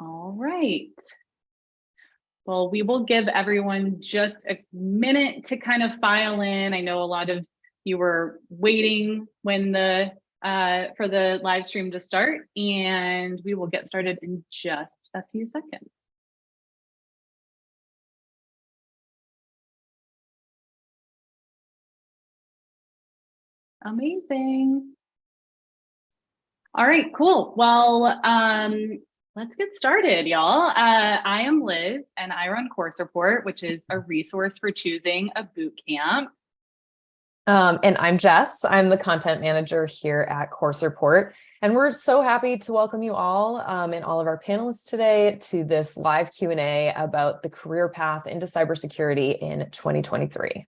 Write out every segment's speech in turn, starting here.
All right. Well, we will give everyone just a minute to kind of file in. I know a lot of you were waiting when for the live stream to start, and we will get started in just a few seconds. Amazing. All right, cool. Well, let's get started, y'all. I am Liz, and I run Course Report, which is a resource for choosing a boot camp. And I'm Jess. I'm the content manager here at Course Report. And we're so happy to welcome you all and all of our panelists today to this live Q&A about the career path into cybersecurity in 2023.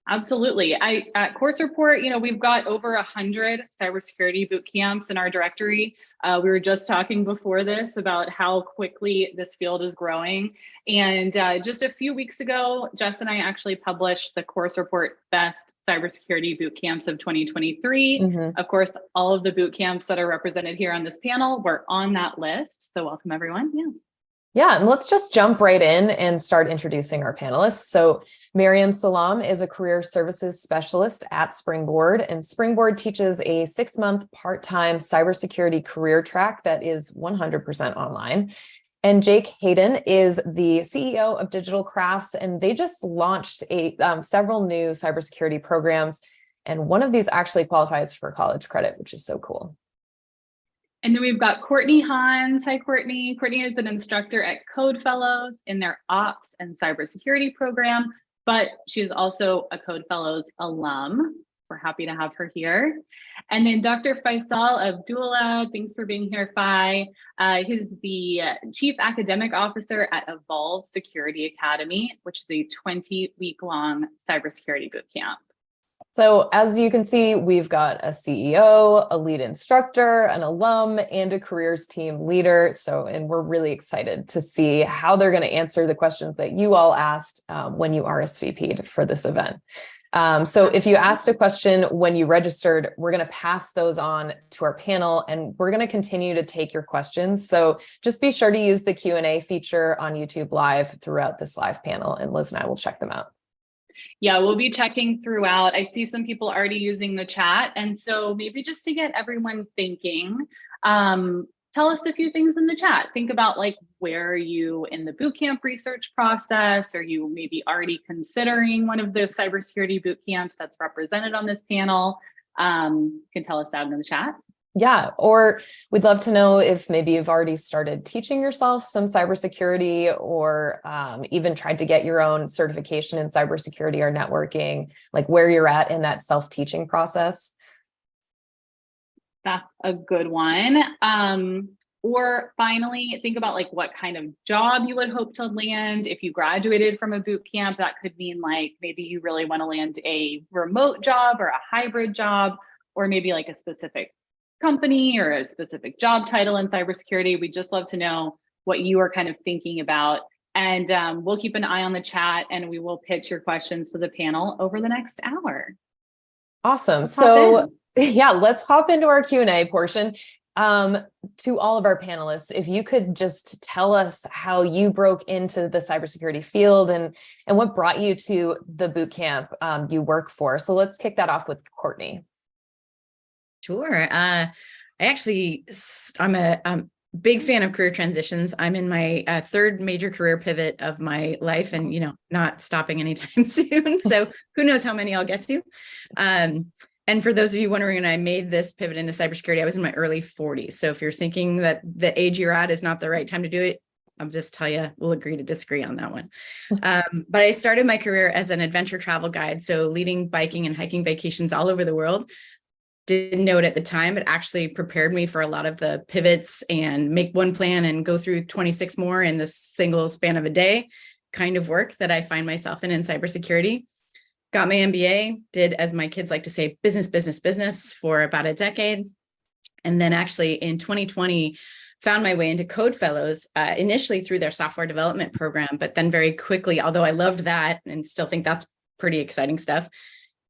Absolutely. At Course Report, we've got over 100 cybersecurity boot camps in our directory. We were just talking before this about how quickly this field is growing. And just a few weeks ago, Jess and I actually published the Course Report Best Cybersecurity Boot Camps of 2023. Of course, all of the boot camps that are represented here on this panel were on that list. So welcome, everyone. Yeah, and let's just jump right in and start introducing our panelists. So Miriam Salam is a career services specialist at Springboard, and Springboard teaches a 6-month part-time cybersecurity career track that is 100% online. And Jake Hayden is the CEO of Digital Crafts, and they just launched several new cybersecurity programs. And one of these actually qualifies for college credit, which is so cool. And then we've got Courtney Hans. Hi, Courtney. Courtney is an instructor at Code Fellows in their Ops and Cybersecurity program, but she's also a Code Fellows alum. We're happy to have her here. And then Dr. Faisal Abdullah, thanks for being here, Fai. He's the Chief Academic Officer at Evolve Security Academy, which is a 20-week-long cybersecurity boot camp. So as you can see, we've got a CEO, a lead instructor, an alum, and a careers team leader. And we're really excited to see how they're going to answer the questions that you all asked when you RSVP'd for this event. So if you asked a question when you registered, we're going to pass those on to our panel, and we're going to continue to take your questions. So just be sure to use the Q&A feature on YouTube Live throughout this live panel, and Liz and I will check them out. Yeah, we'll be checking throughout. I see some people already using the chat. And so maybe just to get everyone thinking, tell us a few things in the chat. Think about where are you in the bootcamp research process? Are you maybe already considering one of the cybersecurity boot camps that's represented on this panel? You can tell us that in the chat. Yeah, or we'd love to know if maybe you've already started teaching yourself some cybersecurity, or even tried to get your own certification in cybersecurity or networking, like where you're at in that self-teaching process. That's a good one. Or finally, think about what kind of job you would hope to land. If you graduated from a boot camp, that could mean maybe you really want to land a remote job or a hybrid job, or maybe a specific company or a specific job title in cybersecurity. We'd just love to know what you are kind of thinking about. And we'll keep an eye on the chat, and we will pitch your questions to the panel over the next hour. Awesome. So yeah, let's hop into our Q&A portion. To all of our panelists, if you could just tell us how you broke into the cybersecurity field and what brought you to the boot camp you work for. So let's kick that off with Courtney. Sure. I'm a big fan of career transitions. I'm in my third major career pivot of my life, and not stopping anytime soon. So who knows how many I'll get to. And for those of you wondering, when I made this pivot into cybersecurity, I was in my early 40s. So if you're thinking that the age you're at is not the right time to do it, I'll just tell you, we'll agree to disagree on that one. But I started my career as an adventure travel guide, so leading biking and hiking vacations all over the world. Didn't know it at the time. It actually prepared me for a lot of the pivots and make one plan and go through 26 more in the single span of a day kind of work that I find myself in cybersecurity. Got my MBA, did, as my kids like to say, business for about a decade. And then actually in 2020, found my way into Code Fellows, initially through their software development program, but then very quickly, although I loved that and still think that's pretty exciting stuff,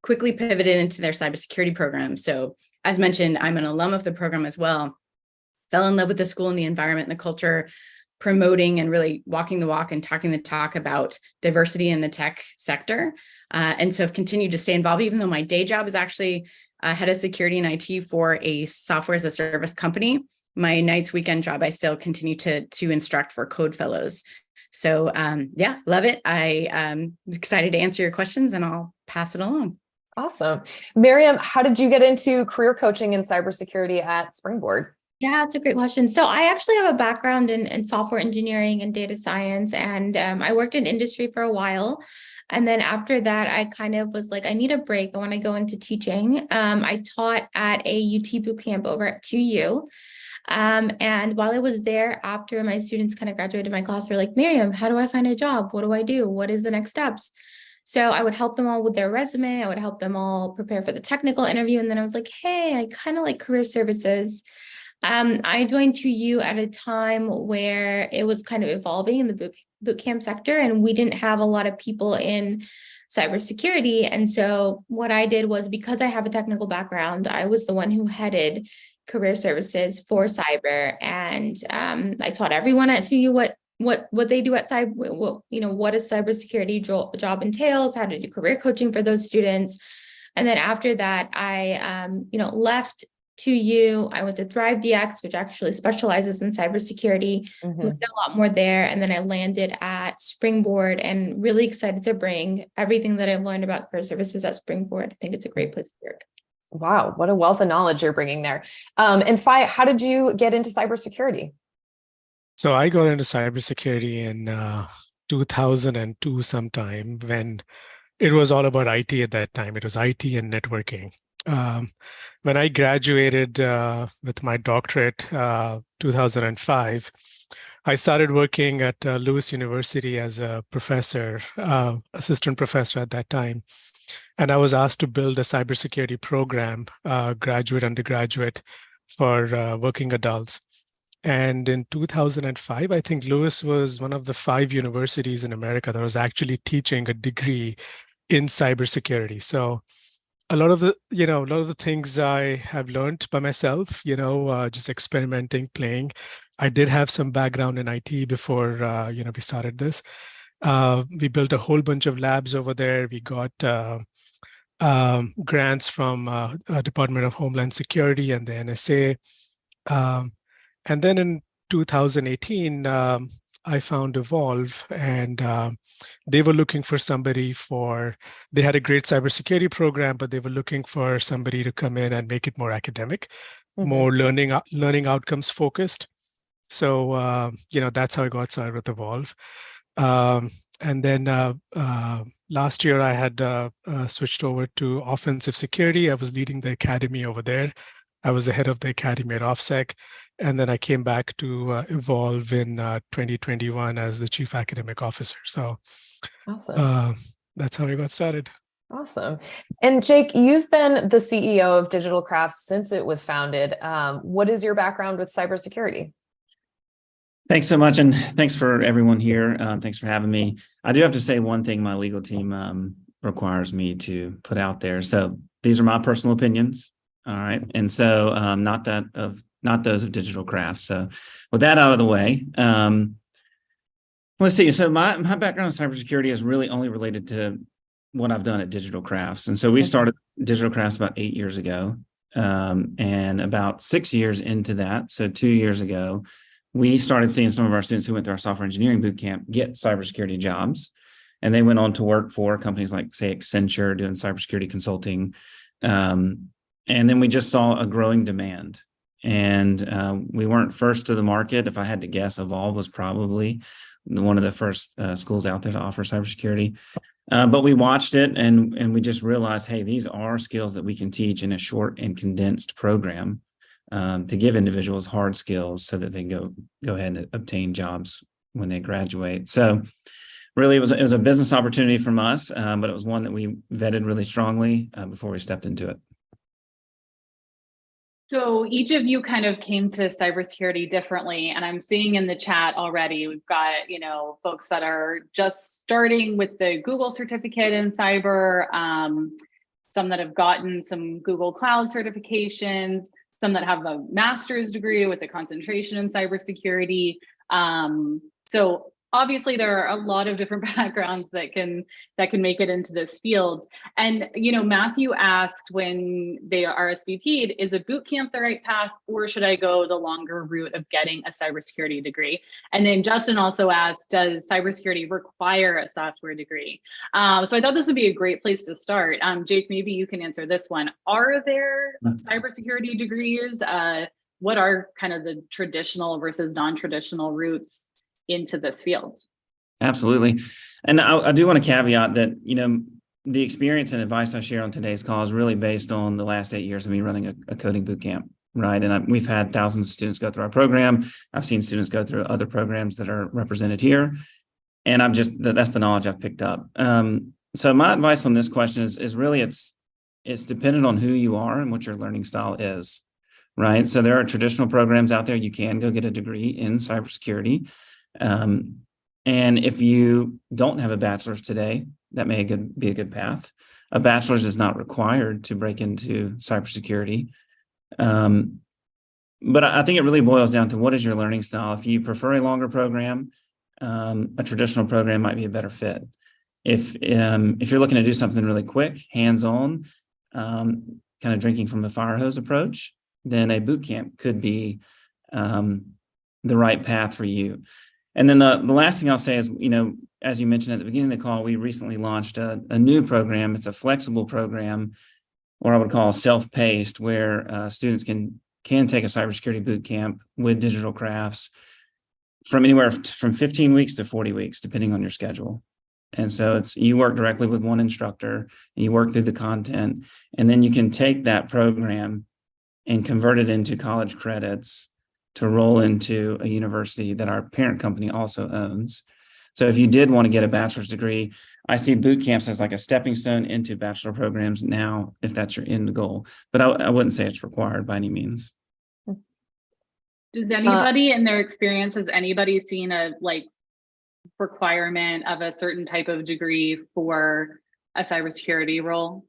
quickly pivoted into their cybersecurity program. So as mentioned, I'm an alum of the program as well. fell in love with the school and the environment and the culture, promoting and really walking the walk and talking the talk about diversity in the tech sector. And so I've continued to stay involved, even though my day job is actually head of security and IT for a software as a service company. My nights, weekend job, I still continue to instruct for Code Fellows. So yeah, love it. I'm excited to answer your questions, and I'll pass it along. Awesome. Miriam, how did you get into career coaching in cybersecurity at Springboard? Yeah, it's a great question. So I actually have a background in software engineering and data science, and I worked in industry for a while. And then after that, I kind of was like, I need a break. I want to go into teaching. I taught at a UT bootcamp over at 2U. And while I was there, after my students kind of graduated my class, they're like, Miriam, how do I find a job? What do I do? What is the next steps? So I would help them all with their resume. I would help them all prepare for the technical interview. And then I was like, hey, I kind of like career services. I joined 2U at a time where it was kind of evolving in the bootcamp sector, and we didn't have a lot of people in cybersecurity. And so what I did was, because I have a technical background, I was the one who headed career services for cyber. And I taught everyone at 2U what they do at cyber, what a cybersecurity job entails, how to do career coaching for those students. And then after that, I left 2U. I went to Thrive DX, which actually specializes in cybersecurity. Mhm. We did a lot more there. And then I landed at Springboard, and really excited to bring everything that I've learned about career services at Springboard. I think it's a great place to work. Wow, what a wealth of knowledge you're bringing there. And Fi, how did you get into cybersecurity? So I got into cybersecurity in 2002 sometime, when it was all about IT at that time. It was IT and networking. When I graduated with my doctorate, 2005, I started working at Lewis University as a professor, assistant professor at that time. And I was asked to build a cybersecurity program, graduate, undergraduate, for working adults. And in 2005, I think Lewis was one of the 5 universities in America that was actually teaching a degree in cybersecurity. So a lot of the things I have learned by myself, just experimenting, playing. I did have some background in IT before, we started this. We built a whole bunch of labs over there. We got grants from Department of Homeland Security and the NSA. And then in 2018, I found Evolve, and they were looking for somebody they had a great cybersecurity program, but they were looking for somebody to come in and make it more academic, more learning outcomes focused. So, that's how I got started with Evolve. And then last year I had switched over to offensive security. I was leading the academy over there. I was the head of the academy at OffSec. And then I came back to Evolve in 2021 as the chief academic officer. So Awesome. That's how I got started. Awesome. And Jake, you've been the CEO of Digital Crafts since it was founded. What is your background with cybersecurity? Thanks so much. And thanks for everyone here. Thanks for having me. I do have to say one thing my legal team requires me to put out there. So these are my personal opinions. All right. And so not those of Digital Crafts. So with that out of the way, let's see. So my background in cybersecurity is really only related to what I've done at Digital Crafts. And so we started Digital Crafts about 8 years ago. And about 6 years into that, so 2 years ago, we started seeing some of our students who went through our software engineering bootcamp get cybersecurity jobs. And they went on to work for companies like, say, Accenture, doing cybersecurity consulting. And then we just saw a growing demand. And we weren't first to the market. If I had to guess, Evolve was probably one of the first schools out there to offer cybersecurity. But we watched it and we just realized, hey, these are skills that we can teach in a short and condensed program to give individuals hard skills so that they can go ahead and obtain jobs when they graduate. So really, it was a business opportunity from us, but it was one that we vetted really strongly before we stepped into it. So each of you kind of came to cybersecurity differently, and I'm seeing in the chat already, we've got, folks that are just starting with the Google certificate in cyber, some that have gotten some Google Cloud certifications, some that have a master's degree with a concentration in cybersecurity. So obviously there are a lot of different backgrounds that can make it into this field. And, you know, Matthew asked when they RSVP'd, is a boot camp the right path, or should I go the longer route of getting a cybersecurity degree? And then Justin also asked, does cybersecurity require a software degree? So I thought this would be a great place to start. Jake, maybe you can answer this one. Are there cybersecurity degrees? What are kind of the traditional versus non-traditional routes into this field? Absolutely. And I do want to caveat that, you know, the experience and advice I share on today's call is really based on the last 8 years of me running a coding boot camp, right? And we've had thousands of students go through our program. I've seen students go through other programs that are represented here. And that's the knowledge I've picked up. So my advice on this question is really, it's dependent on who you are and what your learning style is, right? So there are traditional programs out there. You can go get a degree in cybersecurity. And if you don't have a bachelor's today, that may be a good path. A bachelor's is not required to break into cybersecurity. But I think it really boils down to what is your learning style. If you prefer a longer program, a traditional program might be a better fit. If you're looking to do something really quick, hands-on, kind of drinking from a fire hose approach, then a boot camp could be the right path for you. And then the last thing I'll say is, you know, as you mentioned at the beginning of the call, we recently launched a new program. It's a flexible program, or I would call self-paced, where students can take a cybersecurity boot camp with Digital Crafts from anywhere from 15 weeks to 40 weeks, depending on your schedule. And so you work directly with one instructor, and you work through the content, and then you can take that program and convert it into college credits to roll into a university that our parent company also owns. So if you did want to get a bachelor's degree, I see boot camps as like a stepping stone into bachelor programs now, if that's your end goal. But I wouldn't say it's required by any means. Does anybody in their experience, has anybody seen a requirement of a certain type of degree for a cybersecurity role?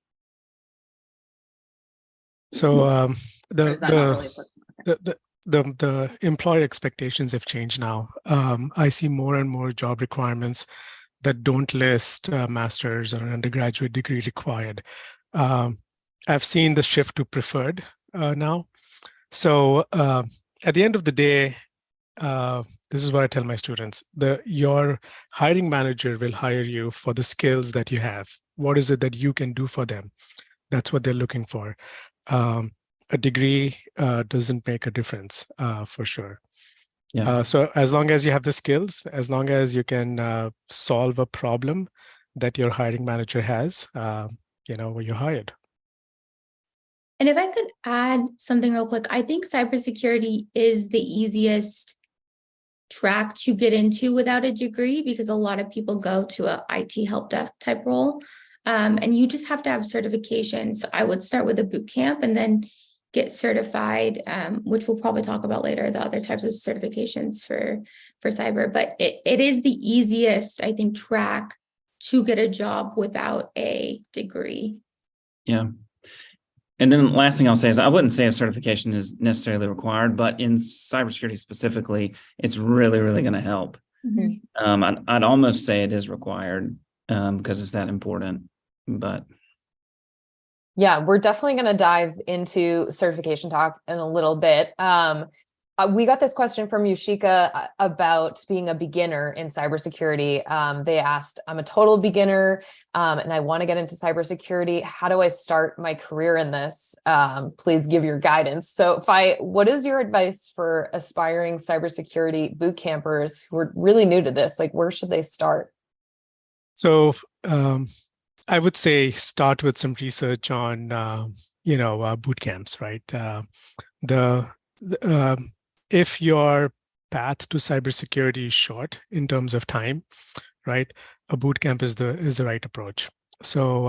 So the employer expectations have changed now. I see more and more job requirements that don't list master's or an undergraduate degree required. I've seen the shift to preferred now. So at the end of the day, this is what I tell my students: your hiring manager will hire you for the skills that you have. What is it that you can do for them? That's what they're looking for. A degree doesn't make a difference for sure. Yeah. So as long as you have the skills, as long as you can solve a problem that your hiring manager has, you're hired. And if I could add something real quick, I think cybersecurity is the easiest track to get into without a degree, because a lot of people go to a IT help desk type role, and you just have to have certifications. I would start with a boot camp and then get certified, which we'll probably talk about later, the other types of certifications for cyber. But it is the easiest, I think, track to get a job without a degree. Yeah. And then the last thing I'll say is I wouldn't say a certification is necessarily required, but in cybersecurity specifically, it's really, really going to help. Mm-hmm. I'd almost say it is required because it's that important. But yeah, we're definitely going to dive into certification talk in a little bit. We got this question from Yushika about being a beginner in cybersecurity. They asked, I'm a total beginner and I want to get into cybersecurity. How do I start my career in this? Please give your guidance. So Fai, what is your advice for aspiring cybersecurity boot campers who are really new to this? Like, where should they start? So I would say start with some research on, boot camps, right? If your path to cybersecurity is short in terms of time, right, a boot camp is the right approach. So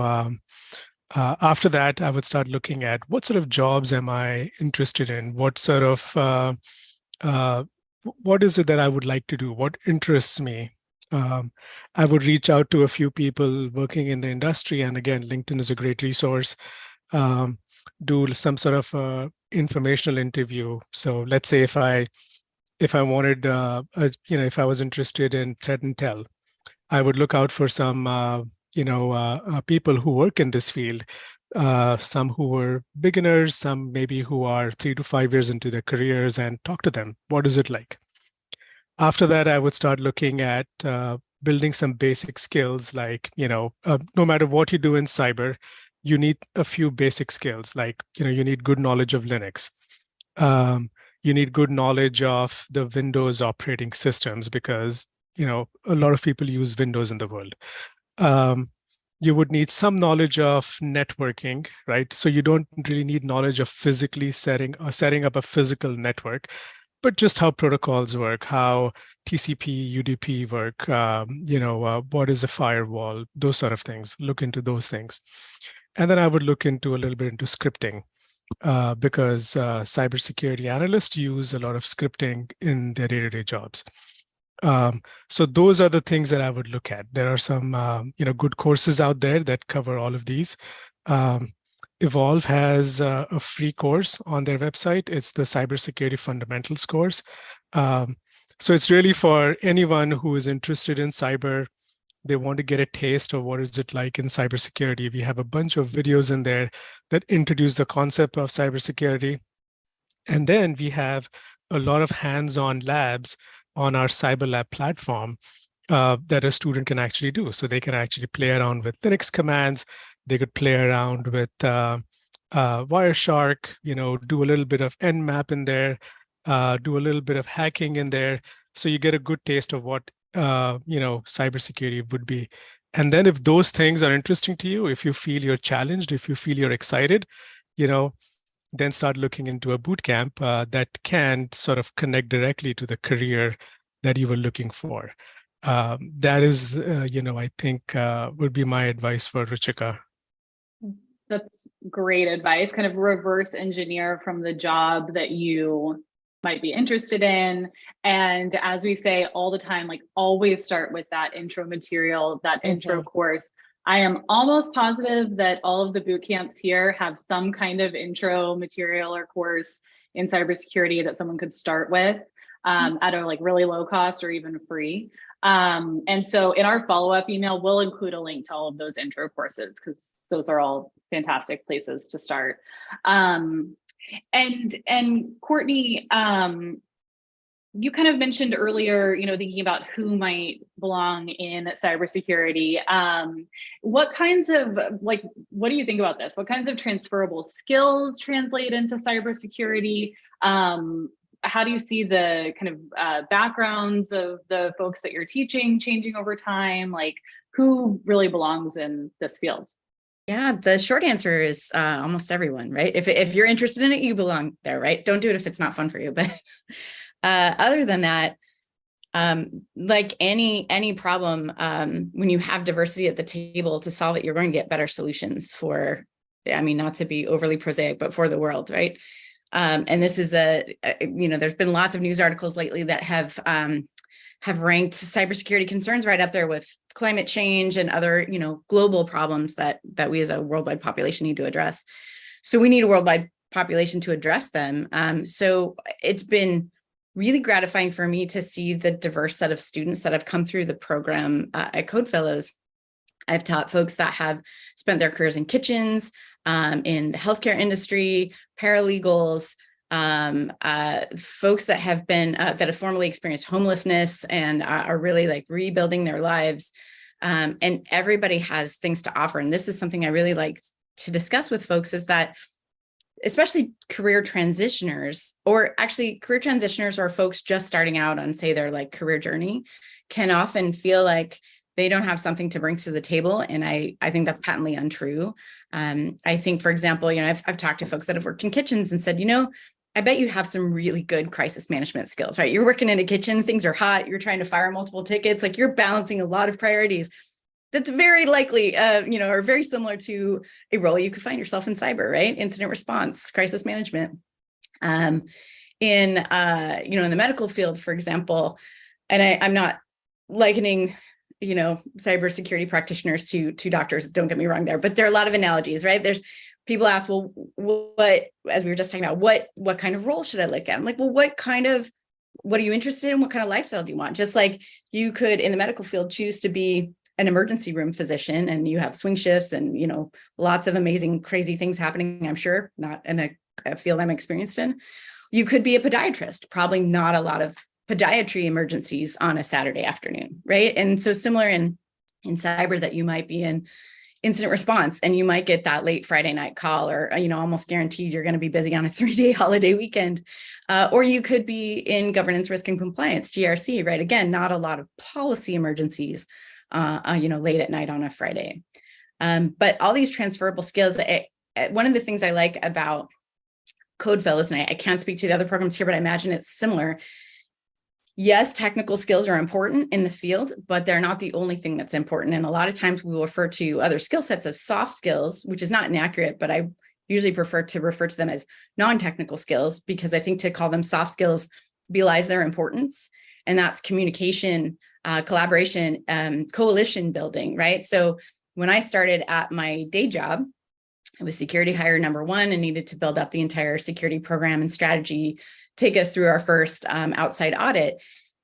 after that, I would start looking at what sort of jobs am I interested in? What sort of what is it that I would like to do? What interests me? I would reach out to a few people working in the industry, and again, LinkedIn is a great resource. do some sort of informational interview. So let's say if I wanted, if I was interested in threat intel, I would look out for some, people who work in this field, some who were beginners, some maybe who are 3 to 5 years into their careers, and talk to them. What is it like? After that, I would start looking at building some basic skills, like, no matter what you do in cyber, you need a few basic skills, like, you need good knowledge of Linux. You need good knowledge of the Windows operating systems, because a lot of people use Windows in the world. You would need some knowledge of networking, right? So you don't really need knowledge of physically setting up a physical network, but just how protocols work, how TCP, UDP work, what is a firewall, those sort of things. Look into those things. And then I would look into a little bit into scripting, because cybersecurity analysts use a lot of scripting in their day-to-day jobs. So those are the things that I would look at. There are some, good courses out there that cover all of these. Evolve has a free course on their website. It's the Cybersecurity Fundamentals course. So it's really for anyone who is interested in cyber. They want to get a taste of what is it like in cybersecurity. We have a bunch of videos in there that introduce the concept of cybersecurity. And then we have a lot of hands-on labs on our CyberLab platform that a student can actually do. So they can actually play around with Linux commands. They could play around with Wireshark, do a little bit of Nmap in there, do a little bit of hacking in there. So you get a good taste of what cybersecurity would be. And then if those things are interesting to you, if you feel you're challenged, if you feel you're excited, then start looking into a boot camp that can sort of connect directly to the career that you were looking for. That is, I think would be my advice for Ruchika. That's great advice. Kind of reverse engineer from the job that you might be interested in. And as we say all the time, like always start with that intro material, that intro course. I am almost positive that all of the boot camps here have some kind of intro material or course in cybersecurity that someone could start with at a really low cost or even free. And so in our follow-up email, we'll include a link to all of those intro courses, because those are all fantastic places to start. And Courtney, you kind of mentioned earlier, thinking about who might belong in cybersecurity. What do you think about this? What kinds of transferable skills translate into cybersecurity? How do you see the kind of backgrounds of the folks that you're teaching changing over time? Like, who really belongs in this field? Yeah, the short answer is almost everyone, right? If you're interested in it, you belong there, right? Don't do it if it's not fun for you. But other than that, like any problem, when you have diversity at the table to solve it, you're going to get better solutions for, not to be overly prosaic, but for the world, right? And this is there's been lots of news articles lately that have ranked cybersecurity concerns right up there with climate change and other, global problems that we as a worldwide population need to address. So we need a worldwide population to address them. So it's been really gratifying for me to see the diverse set of students that have come through the program at Code Fellows. I've taught folks that have spent their careers in kitchens, in the healthcare industry, paralegals, folks that have been that have formerly experienced homelessness and are really rebuilding their lives. And everybody has things to offer. And this is something I really like to discuss with folks, is that especially career transitioners, or folks just starting out on, say, their career journey, can often feel like they don't have something to bring to the table. And I think that's patently untrue. I think, for example, I've talked to folks that have worked in kitchens and said, I bet you have some really good crisis management skills, right? You're working in a kitchen, things are hot, you're trying to fire multiple tickets, you're balancing a lot of priorities. That's very likely, or very similar to a role you could find yourself in cyber, right? Incident response, crisis management. In the medical field, for example, and I'm not likening, cybersecurity practitioners to doctors, don't get me wrong there, but there are a lot of analogies, right? people ask, well, what, as we were just talking about, what kind of role should I look at? I'm like, well, what are you interested in? What kind of lifestyle do you want? Just like you could in the medical field choose to be an emergency room physician and you have swing shifts and, you know, lots of amazing, crazy things happening, I'm sure, not in a field I'm experienced in. You could be a podiatrist, probably not a lot of podiatry emergencies on a Saturday afternoon, right? And so similar in cyber, that you might be in incident response and you might get that late Friday night call, or, you know, almost guaranteed you're going to be busy on a 3-day holiday weekend. Or you could be in governance, risk and compliance, GRC, right? Again, not a lot of policy emergencies, you know, late at night on a Friday. But all these transferable skills, one of the things I like about Code Fellows, and I can't speak to the other programs here, but I imagine it's similar. Yes, technical skills are important in the field, but they're not the only thing that's important. And a lot of times we will refer to other skill sets of soft skills, which is not inaccurate, but I usually prefer to refer to them as non-technical skills, because I think to call them soft skills belies their importance. And that's communication, collaboration, coalition building, right? So when I started at my day job, I was security hire number 1 and needed to build up the entire security program and strategy, take us through our first outside audit.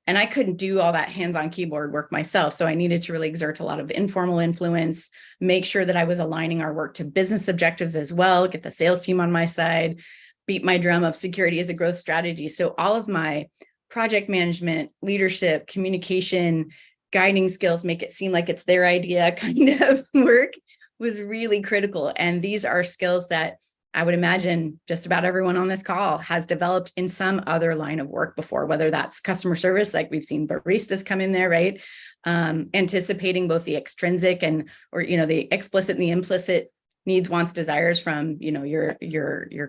And I couldn't do all that hands-on keyboard work myself. So I needed to really exert a lot of informal influence, make sure that I was aligning our work to business objectives as well, get the sales team on my side, beat my drum of security as a growth strategy. So all of my project management, leadership, communication, guiding skills, make it seem like it's their idea kind of work was really critical. And these are skills that I would imagine just about everyone on this call has developed in some other line of work before, whether that's customer service, like we've seen baristas come in there, right? Anticipating both the extrinsic or the explicit and the implicit needs, wants, desires from, your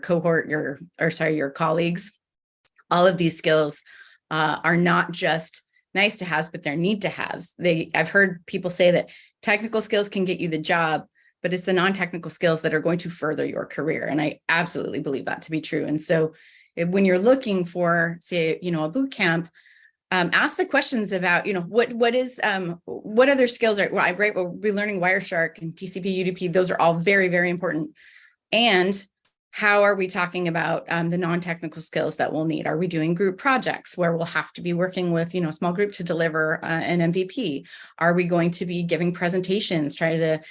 cohort, your colleagues. All of these skills are not just nice to haves, but they're need to haves. I've heard people say that technical skills can get you the job, but it's the non-technical skills that are going to further your career. And I absolutely believe that to be true. And so when you're looking for, say, a boot camp, ask the questions about, what other skills are, right? We'll be learning Wireshark and TCP, UDP. Those are all very, very important. And how are we talking about the non-technical skills that we'll need? Are we doing group projects where we'll have to be working with, a small group to deliver an MVP? Are we going to be giving presentations, try to,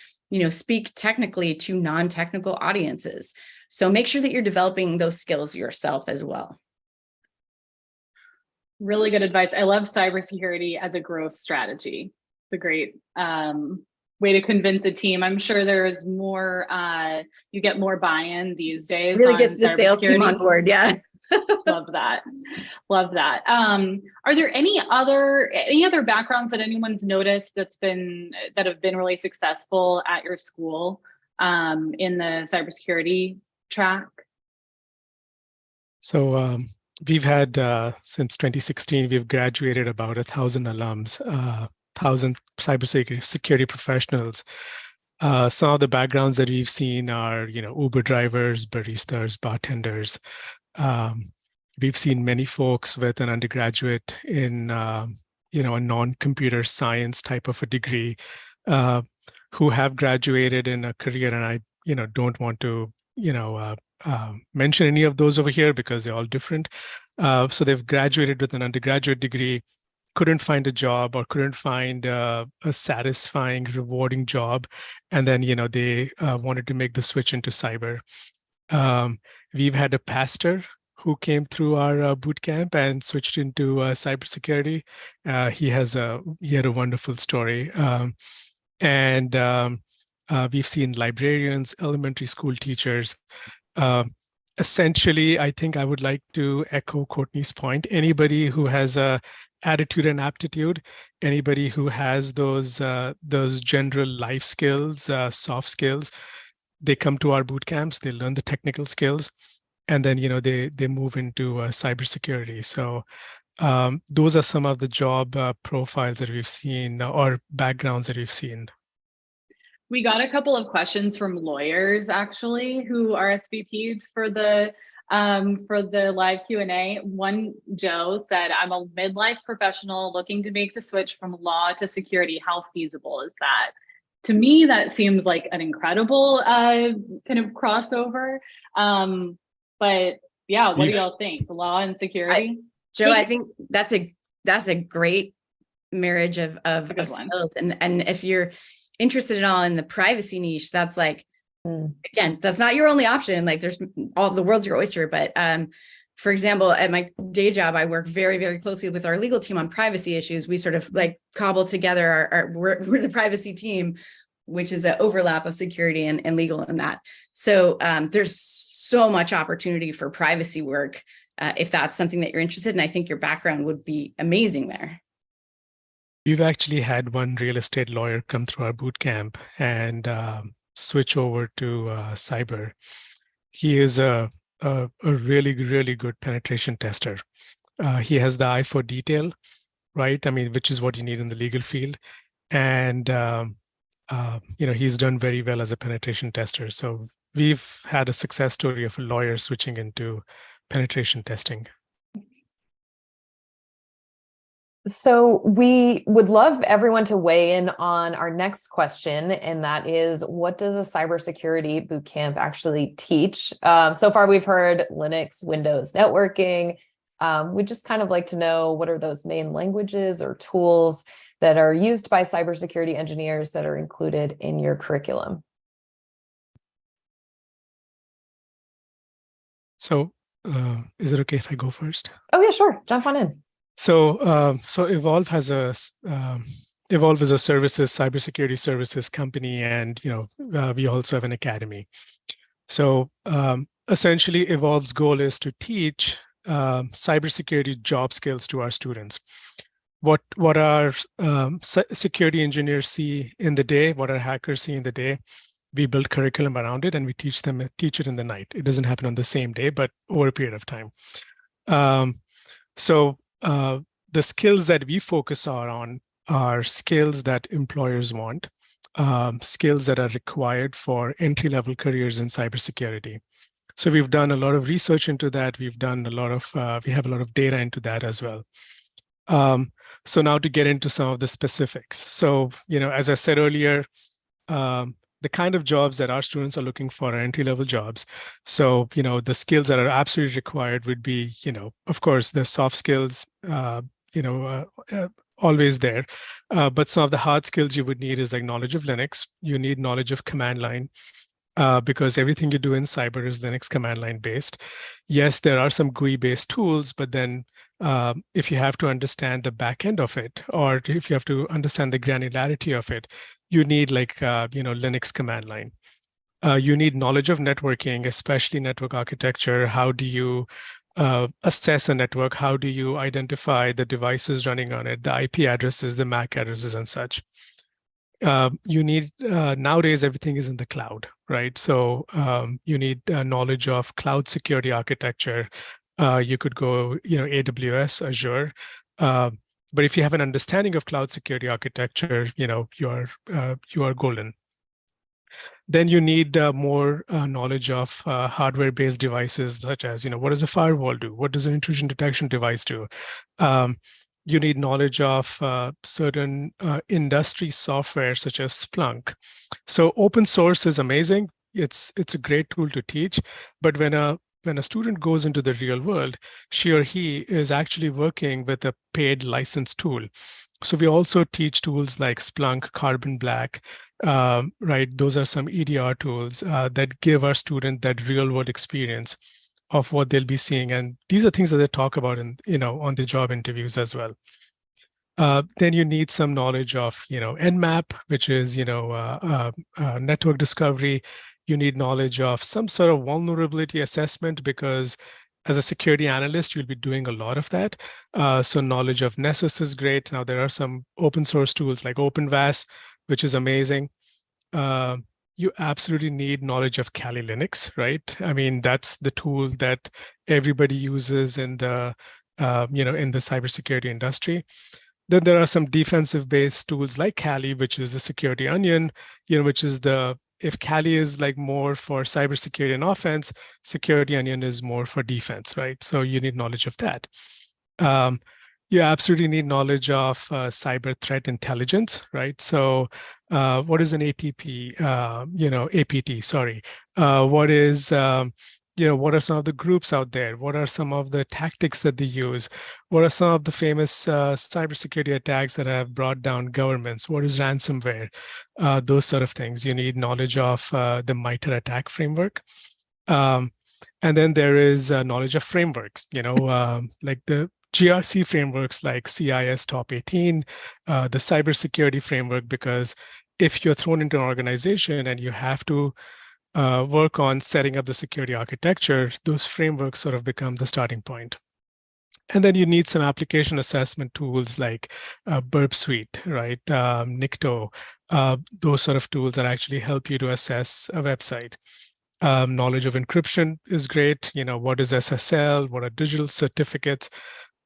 speak technically to non-technical audiences? So make sure that you're developing those skills yourself as well. Really good advice. I love cybersecurity as a growth strategy. It's a great way to convince a team. I'm sure there's more, you get more buy-in these days. Really gets the sales team on board. Yeah. Love that. Love that. Are there any other backgrounds that anyone's noticed that have been really successful at your school in the cybersecurity track? So we've had since 2016, we've graduated about 1,000 alums, 1,000 cybersecurity professionals. Some of the backgrounds that we've seen are, Uber drivers, baristas, bartenders. We've seen many folks with an undergraduate in, a non-computer science type of a degree who have graduated in a career. And I, don't want to, mention any of those over here because they're all different. So they've graduated with an undergraduate degree, couldn't find a job or couldn't find a satisfying, rewarding job. And then, they wanted to make the switch into cyber. We've had a pastor who came through our boot camp and switched into cybersecurity. He had a wonderful story. We've seen librarians, elementary school teachers. Essentially, I think I would like to echo Courtney's point. Anybody who has a attitude and aptitude, anybody who has those general life skills, soft skills, they come to our boot camps, they learn the technical skills, and then, they move into cybersecurity. So those are some of the job profiles that we've seen or backgrounds that we've seen. We got a couple of questions from lawyers actually who RSVP'd for the live Q&A. One, Joe, said, I'm a midlife professional looking to make the switch from law to security. How feasible is that? to me, that seems like an incredible kind of crossover. But yeah, what do y'all think? Law and security? Joe, I think that's a great marriage of one. skills. And if you're interested at all in the privacy niche, that's like, again, that's not your only option. Like there's all the world's your oyster. But for example, at my day job, I work very, very closely with our legal team on privacy issues. We sort of like cobble together we're the privacy team, which is an overlap of security and legal in that. So there's so much opportunity for privacy work if that's something that you're interested in. I think your background would be amazing there. We've actually had one real estate lawyer come through our boot camp and switch over to cyber. He is a really, really good penetration tester. He has the eye for detail, right? I mean, which is what you need in the legal field. And, he's done very well as a penetration tester. So we've had a success story of a lawyer switching into penetration testing. So we would love everyone to weigh in on our next question, and that is, what does a cybersecurity bootcamp actually teach? So far, we've heard Linux, Windows, networking. We'd just kind of like to know, what are those main languages or tools that are used by cybersecurity engineers that are included in your curriculum? So is it okay if I go first? Oh yeah, sure. Jump on in. So Evolve has Evolve is a services, cybersecurity services company, and we also have an academy. So essentially, Evolve's goal is to teach cybersecurity job skills to our students. What our security engineers see in the day, what our hackers see in the day, we build curriculum around it, and we teach it in the night. It doesn't happen on the same day, but over a period of time. The skills that we focus on are skills that employers want, skills that are required for entry-level careers in cybersecurity. So we've done a lot of research into that. We have a lot of data into that as well. So now to get into some of the specifics. So, as I said earlier, the kind of jobs that our students are looking for are entry-level jobs. So, the skills that are absolutely required would be, of course, the soft skills, always there. But some of the hard skills you would need is like knowledge of Linux. You need knowledge of command line, because everything you do in cyber is Linux command line based. Yes, there are some GUI-based tools, but then if you have to understand the back end of it, or if you have to understand the granularity of it, you need Linux command line. You need knowledge of networking, especially network architecture. How do you assess a network? How do you identify the devices running on it, the IP addresses, the MAC addresses, and such? You need, nowadays, everything is in the cloud, right? So you need knowledge of cloud security architecture. You could go, AWS, Azure. But if you have an understanding of cloud security architecture, you are golden. Then you need more knowledge of hardware-based devices, such as, what does a firewall do? What does an intrusion detection device do? You need knowledge of certain industry software, such as Splunk. So open source is amazing. It's a great tool to teach, but when a student goes into the real world, she or he is actually working with a paid license tool. So we also teach tools like Splunk, Carbon Black, right? Those are some EDR tools that give our student that real world experience of what they'll be seeing. And these are things that they talk about in, on the job interviews as well. Then you need some knowledge of, Nmap, which is, network discovery. You need knowledge of some sort of vulnerability assessment, because as a security analyst, you'll be doing a lot of that. So knowledge of Nessus is great. Now, there are some open source tools like OpenVAS, which is amazing. You absolutely need knowledge of Kali Linux, right? I mean, that's the tool that everybody uses in the, in the cybersecurity industry. Then there are some defensive-based tools like Kali, which is the Security Onion, which is if Kali is like more for cybersecurity and offense, Security Onion is more for defense, right? So you need knowledge of that. You absolutely need knowledge of cyber threat intelligence, right? So What is an ATP? APT. Sorry. What is what are some of the groups out there? What are some of the tactics that they use? What are some of the famous cybersecurity attacks that have brought down governments? What is ransomware? Those sort of things. You need knowledge of the MITRE ATT&CK framework. And then there is knowledge of frameworks, like the GRC frameworks like CIS Top 18, the cybersecurity framework, because if you're thrown into an organization and you have to work on setting up the security architecture, those frameworks sort of become the starting point. And then you need some application assessment tools like Burp Suite, right? Nikto, those sort of tools that actually help you to assess a website. Knowledge of encryption is great. What is SSL? What are digital certificates?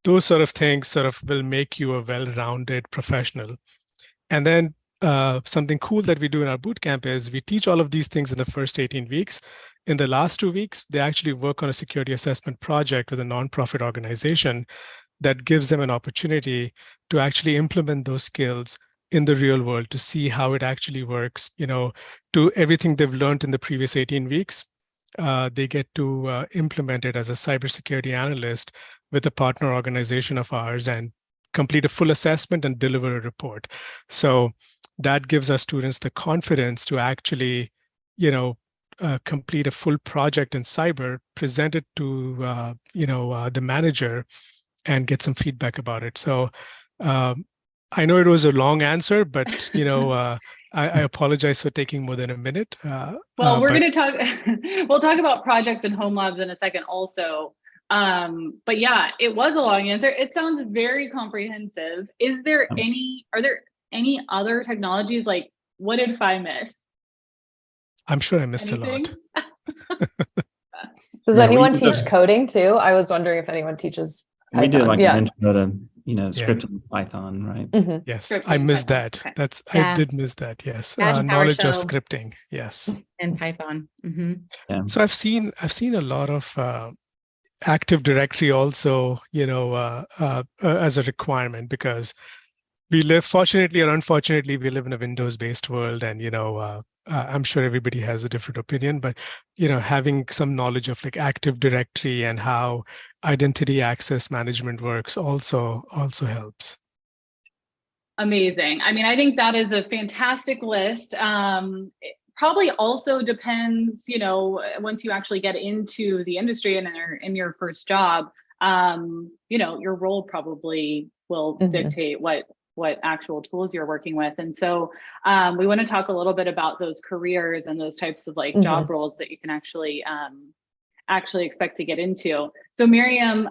Those sort of things sort of will make you a well-rounded professional. And then something cool that we do in our bootcamp is we teach all of these things in the first 18 weeks. In the last 2 weeks, they actually work on a security assessment project with a nonprofit organization that gives them an opportunity to actually implement those skills in the real world, to see how it actually works. To everything they've learned in the previous 18 weeks, they get to implement it as a cybersecurity analyst with a partner organization of ours and complete a full assessment and deliver a report. So that gives our students the confidence to actually, complete a full project in cyber, present it to, the manager, and get some feedback about it. So I know it was a long answer, but I apologize for taking more than a minute. Well, we're going to talk. We'll talk about projects and home labs in a second, also. But yeah, it was a long answer. It sounds very comprehensive. Are there any other technologies? Like, what did Phi miss? I'm sure I missed Anything? a lot. Does anyone teach coding too? I was wondering if anyone teaches Python. We did like yeah. an intro to, scripting with Python, right? Mm-hmm. Yes, Scripting I missed Python. that. Okay. I did miss that. Yes, And knowledge of PowerShell. scripting. Yes, And Python. Mm-hmm. Yeah. so I've seen a lot of Active Directory also, as a requirement, because we live, fortunately or unfortunately, we live in a Windows-based world, and I'm sure everybody has a different opinion, but having some knowledge of like Active Directory and how identity access management works also helps. Amazing. I mean, I think that is a fantastic list. It probably also depends, once you actually get into the industry and in your first job, your role probably will dictate what actual tools you're working with. And so we want to talk a little bit about those careers and those types of like job roles that you can actually expect to get into. So Miriam,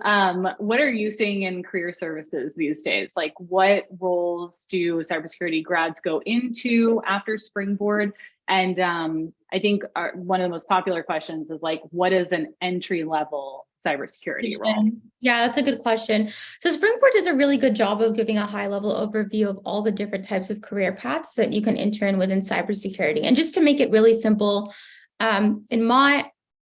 what are you seeing in career services these days? Like, what roles do cybersecurity grads go into after Springboard? And I think one of the most popular questions is like, what is an entry-level cybersecurity role? Yeah, that's a good question. So Springboard does a really good job of giving a high-level overview of all the different types of career paths that you can intern within cybersecurity. And just to make it really simple, in my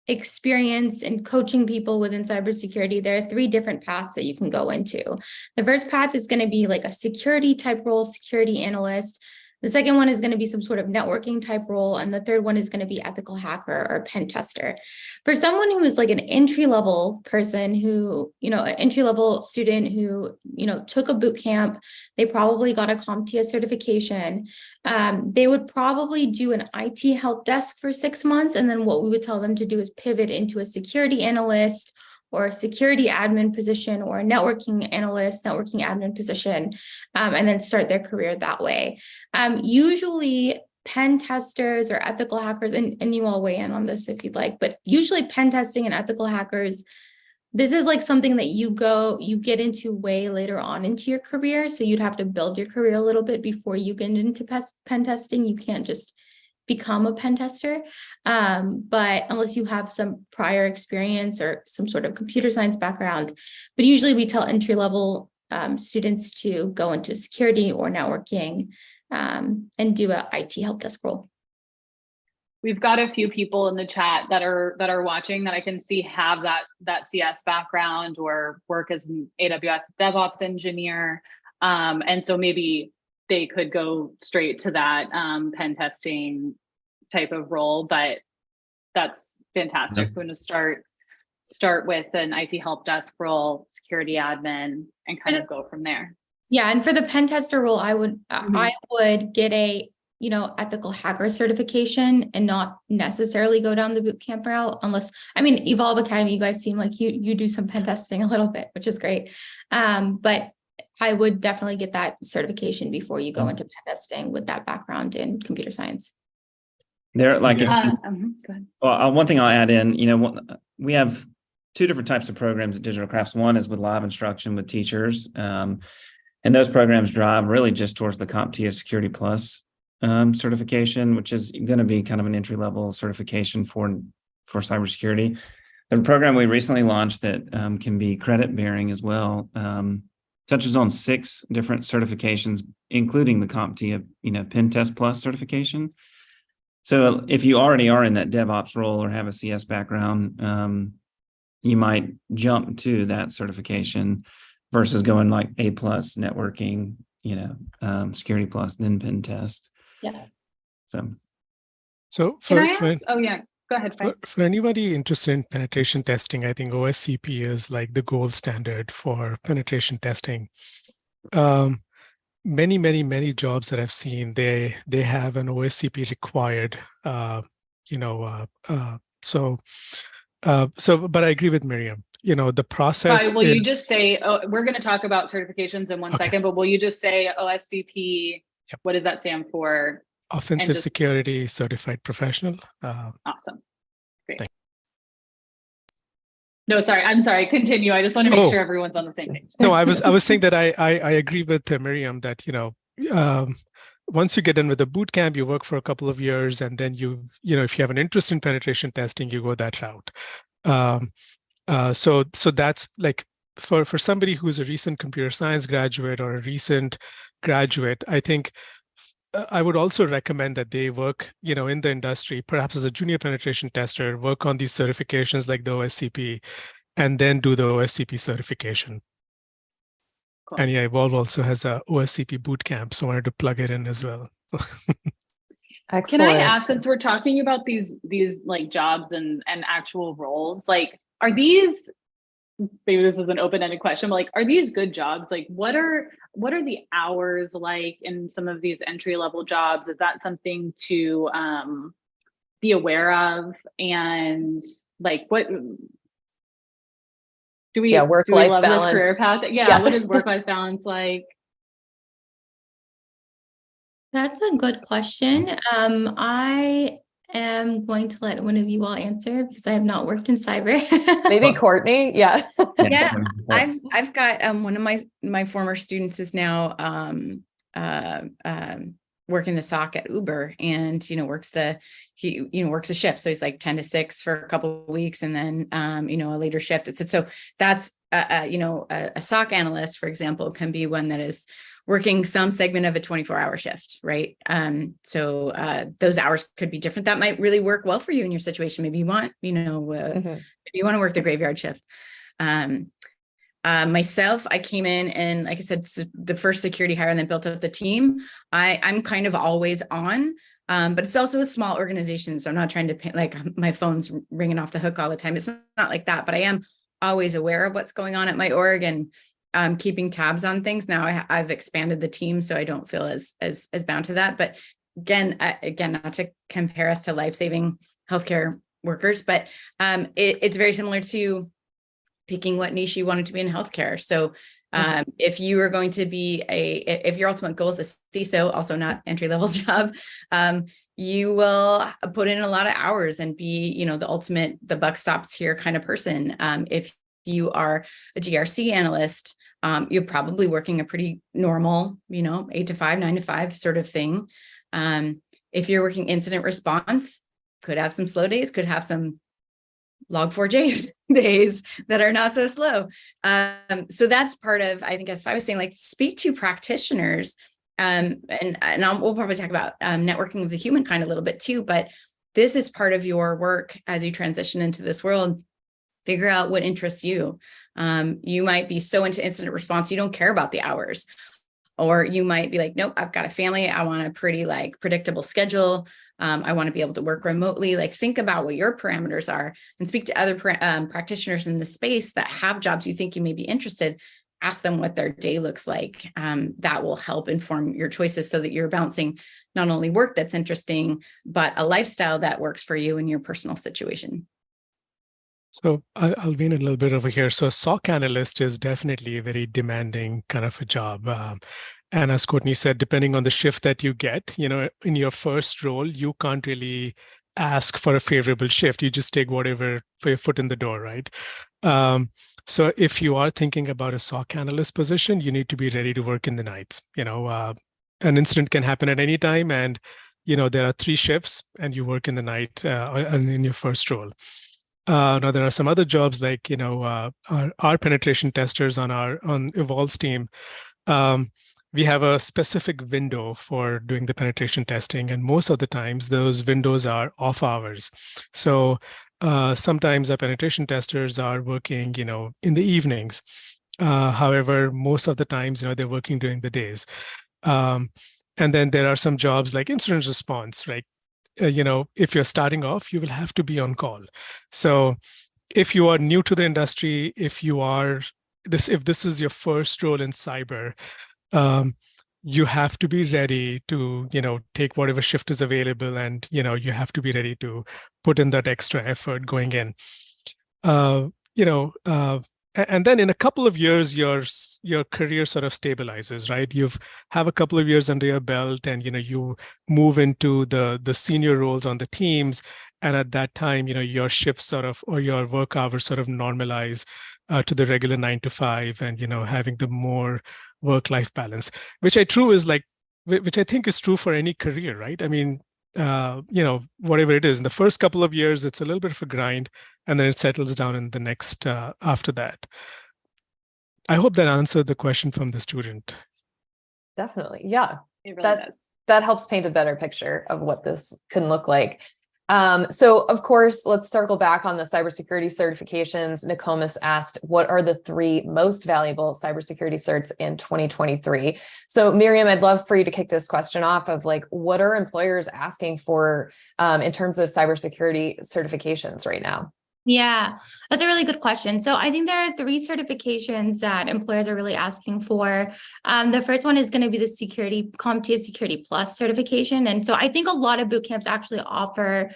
experience in coaching people within cybersecurity, there are 3 different paths that you can go into. The first path is going to be like a security type role, security analyst. The second one is going to be some sort of networking type role. And the third one is going to be ethical hacker or pen tester. For someone who is like an entry-level person who, an entry-level student who, took a boot camp, they probably got a CompTIA certification. They would probably do an IT help desk for 6 months. And then what we would tell them to do is pivot into a security analyst or a security admin position or a networking analyst, networking admin position, and then start their career that way. Usually pen testers or ethical hackers, and you all weigh in on this if you'd like, but usually pen testing and ethical hackers, this is like something that you get into way later on into your career. So you'd have to build your career a little bit before you get into pen testing. You can't just become a pen tester. But unless you have some prior experience or some sort of computer science background, but usually we tell entry-level students to go into security or networking and do a IT help desk role. We've got a few people in the chat that are watching that I can see have that CS background or work as an AWS DevOps engineer. And so maybe they could go straight to that pen testing type of role, but that's fantastic. We're going to start with an IT help desk role, security admin, and kind of go from there. Yeah, and for the pen tester role, I would get a ethical hacker certification and not necessarily go down the boot camp route, unless, I mean, Evolve Academy, you guys seem like you do some pen testing a little bit, which is great. But I would definitely get that certification before you go into pen testing with that background in computer science. There, like, go ahead. Well, one thing I'll add in, we have two different types of programs at Digital Crafts. One is with live instruction with teachers. And those programs drive really just towards the CompTIA Security Plus certification, which is going to be kind of an entry-level certification for cybersecurity. The program we recently launched that can be credit-bearing as well touches on 6 different certifications, including the CompTIA, Pen Test Plus certification. So if you already are in that DevOps role or have a CS background, you might jump to that certification versus going like A+ networking, security plus, then pen test. Yeah. So can I ask? Oh yeah, go ahead. For anybody interested in penetration testing, I think OSCP is like the gold standard for penetration testing. Many jobs that I've seen, they have an OSCP required. But I agree with Miriam. The process. Right, will you just say? Oh, we're going to talk about certifications in one second, but will you just say OSCP? Yep. What does that stand for? Offensive Security Certified Professional. Awesome. Great. No, sorry. I'm sorry. Continue. I just want to make sure everyone's on the same page. No, I was saying that I agree with Miriam that, once you get in with the boot camp, you work for a couple of years, and then if you have an interest in penetration testing, you go that route. So that's like for somebody who's a recent computer science graduate or a recent graduate, I think I would also recommend that they work, in the industry, perhaps as a junior penetration tester, work on these certifications like the OSCP, and then do the OSCP certification. Cool. And yeah, Evolve also has a OSCP bootcamp, so I wanted to plug it in as well. Excellent. Can I ask, since we're talking about these like jobs and actual roles, like, are these, maybe this is an open-ended question, but like, are these good jobs? Like, what are the hours like in some of these entry-level jobs? Is that something to be aware of? And like, what do we work-life love balance. This career path? Yeah. What is work-life balance like? That's a good question. I am going to let one of you all answer because I have not worked in cyber. Maybe Courtney. Yeah. Yeah. I've got one of my former students is now working the SOC at Uber, and works a shift. So he's like 10 to 6 for a couple of weeks, and then a later shift. So that's a SOC analyst, for example, can be one that is working some segment of a 24-hour shift, right? So those hours could be different. That might really work well for you in your situation. Maybe you want, maybe you want to work the graveyard shift. Myself, I came in and, like I said, the first security hire and then built up the team. I'm kind of always on, but it's also a small organization. So I'm not trying to like my phone's ringing off the hook all the time. It's not like that, but I am always aware of what's going on at my org and keeping tabs on things. Now I've expanded the team, so I don't feel as bound to that. But again, not to compare us to life-saving healthcare workers, but it's very similar to picking what niche you wanted to be in healthcare. So if you are going to be if your ultimate goal is a CISO, also not entry-level job, you will put in a lot of hours and be, the buck stops here kind of person. If you are a GRC analyst, you're probably working a pretty normal, 8 to 5, 9 to 5 sort of thing. If you're working incident response, could have some slow days, could have some Log4j days that are not so slow. So that's part of, I think, as I was saying, like, speak to practitioners. We'll probably talk about networking of the humankind a little bit too, but this is part of your work as you transition into this world. Figure out what interests you. You might be so into incident response, you don't care about the hours. Or you might be like, nope, I've got a family. I want a pretty like predictable schedule. I want to be able to work remotely. Like think about what your parameters are and speak to other practitioners in the space that have jobs you think you may be interested. Ask them what their day looks like. That will help inform your choices so that you're balancing not only work that's interesting, but a lifestyle that works for you in your personal situation. So I'll lean a little bit over here. So a SOC analyst is definitely a very demanding kind of a job. And as Courtney said, depending on the shift that you get, in your first role, you can't really ask for a favorable shift. You just take whatever for your foot in the door, right? So if you are thinking about a SOC analyst position, you need to be ready to work in the nights. An incident can happen at any time, and there are 3 shifts, and you work in the night in your first role. Now there are some other jobs like our penetration testers on Evolve's team. We have a specific window for doing the penetration testing, and most of the times those windows are off hours. So sometimes our penetration testers are working, in the evenings. However, most of the times, they're working during the days. And then there are some jobs like incident response, right? If you're starting off, you will have to be on call. So if you are new to the industry, if this is your first role in cyber, you have to be ready to, take whatever shift is available, and, you have to be ready to put in that extra effort going in. And then in a couple of years, your career sort of stabilizes, right? You have a couple of years under your belt, and you move into the senior roles on the teams, and at that time, your shifts or your work hours sort of normalize to the regular 9 to 5, and having the more work-life balance, which I think is true for any career, right? I mean, whatever it is, in the first couple of years, it's a little bit of a grind, and then it settles down in the next after that. I hope that answered the question from the student. Definitely. Yeah. It really does. That helps paint a better picture of what this can look like. So of course, let's circle back on the cybersecurity certifications. Nokomis asked, what are the 3 most valuable cybersecurity certs in 2023? So Miriam, I'd love for you to kick this question off of like, what are employers asking for in terms of cybersecurity certifications right now? Yeah, that's a really good question. So I think there are 3 certifications that employers are really asking for. The first one is going to be the CompTIA Security Plus certification. And so I think a lot of boot camps actually offer,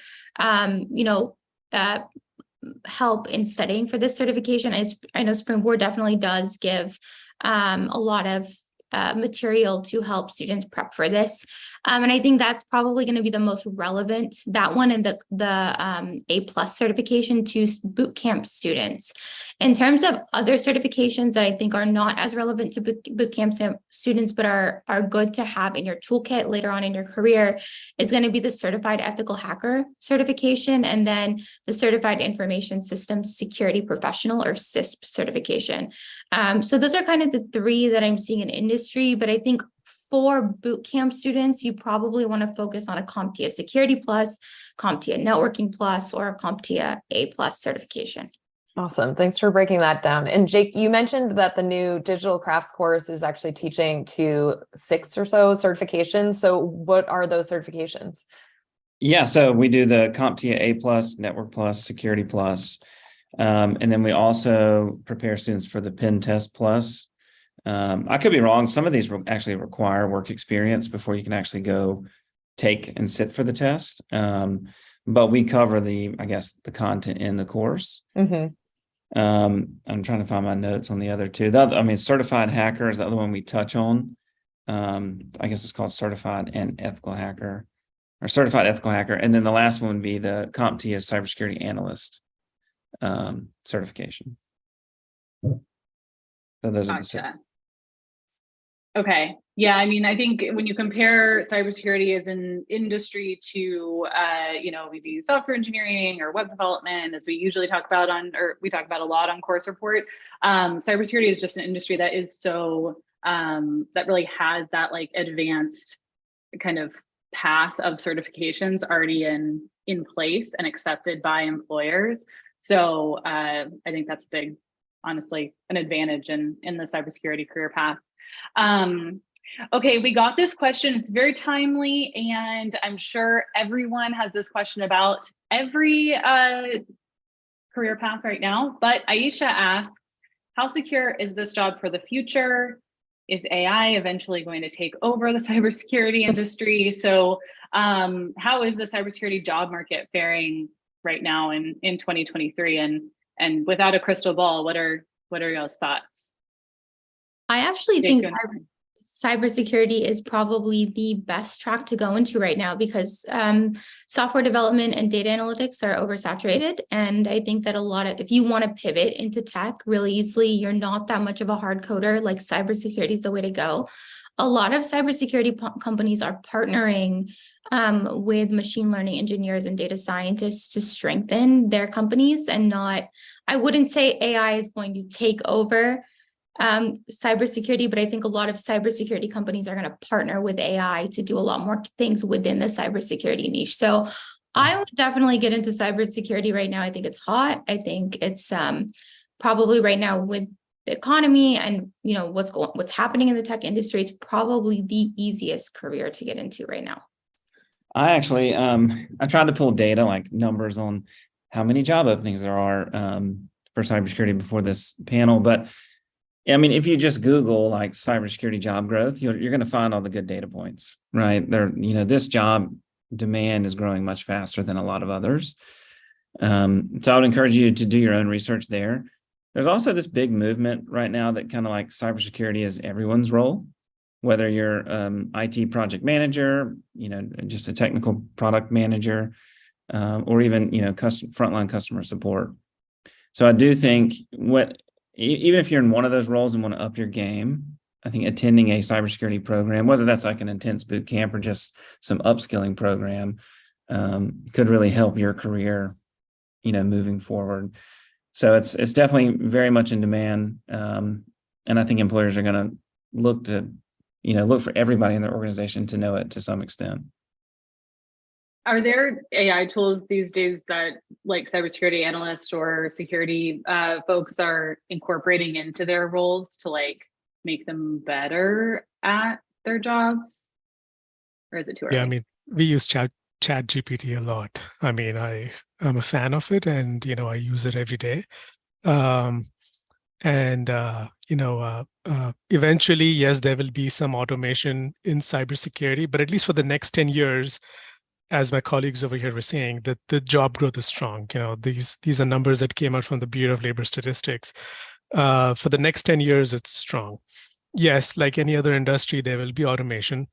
help in studying for this certification. I know Springboard definitely does give a lot of material to help students prep for this. And I think that's probably going to be the most relevant, that one and the A+ certification to boot camp students. In terms of other certifications that I think are not as relevant to boot camp students, but are good to have in your toolkit later on in your career, is going to be the Certified Ethical Hacker certification, and then the Certified Information Systems Security Professional, or CISP certification. So those are kind of the 3 that I'm seeing in industry, but I think for boot camp students, you probably want to focus on a CompTIA Security Plus, CompTIA Networking Plus, or a CompTIA A+ certification. Awesome. Thanks for breaking that down. And Jake, you mentioned that the new digital crafts course is actually teaching to 6 or so certifications. So what are those certifications? Yeah, so we do the CompTIA A+, Network Plus, Security Plus, and then we also prepare students for the Pen Test Plus. I could be wrong. Some of these actually require work experience before you can actually go take and sit for the test. But we cover the content in the course. Mm-hmm. I'm trying to find my notes on the other 2. Certified Hacker is the other one we touch on. I guess it's called Certified Ethical Hacker. And then the last one would be the CompTIA Cybersecurity Analyst certification. So those are the 6. Okay. Yeah. I mean, I think when you compare cybersecurity as an industry to, maybe software engineering or web development, as we usually talk about we talk about a lot on Course Report, cybersecurity is just an industry that is so, that really has that like advanced kind of path of certifications already in place and accepted by employers. So I think that's honestly, an advantage in the cybersecurity career path. Okay, we got this question. It's very timely, and I'm sure everyone has this question about every career path right now. But Aisha asks, how secure is this job for the future? Is AI eventually going to take over the cybersecurity industry? So how is the cybersecurity job market faring right now in 2023? And without a crystal ball, what are y'all's thoughts? I actually Jake, think cybersecurity is probably the best track to go into right now because software development and data analytics are oversaturated. And I think that if you want to pivot into tech really easily, you're not that much of a hard coder, like cybersecurity is the way to go. A lot of cybersecurity companies are partnering with machine learning engineers and data scientists to strengthen their companies and I wouldn't say AI is going to take over cybersecurity, but I think a lot of cybersecurity companies are going to partner with AI to do a lot more things within the cybersecurity niche. So I would definitely get into cybersecurity right now. I think it's hot. I think it's probably right now with the economy and what's happening in the tech industry, it's probably the easiest career to get into right now. I actually I tried to pull data like numbers on how many job openings there are for cybersecurity before this panel, but I mean, if you just Google like cybersecurity job growth, you're going to find all the good data points, right? This job demand is growing much faster than a lot of others. So I would encourage you to do your own research there. There's also this big movement right now that kind of like cybersecurity is everyone's role, whether you're IT project manager, just a technical product manager, or even, frontline customer support. So I do think even if you're in one of those roles and want to up your game, I think attending a cybersecurity program, whether that's like an intense boot camp or just some upskilling program, could really help your career, moving forward. So it's definitely very much in demand. And I think employers are going to look for everybody in their organization to know it to some extent. Are there AI tools these days that like cybersecurity analysts or security folks are incorporating into their roles to like make them better at their jobs? Or is it too early? Yeah, I mean, we use ChatGPT a lot. I mean, I'm a fan of it and, I use it every day. Eventually, yes, there will be some automation in cybersecurity, but at least for the next 10 years, as my colleagues over here were saying, that the job growth is strong. These are numbers that came out from the Bureau of Labor Statistics. For the next 10 years, it's strong. Yes, like any other industry, there will be automation.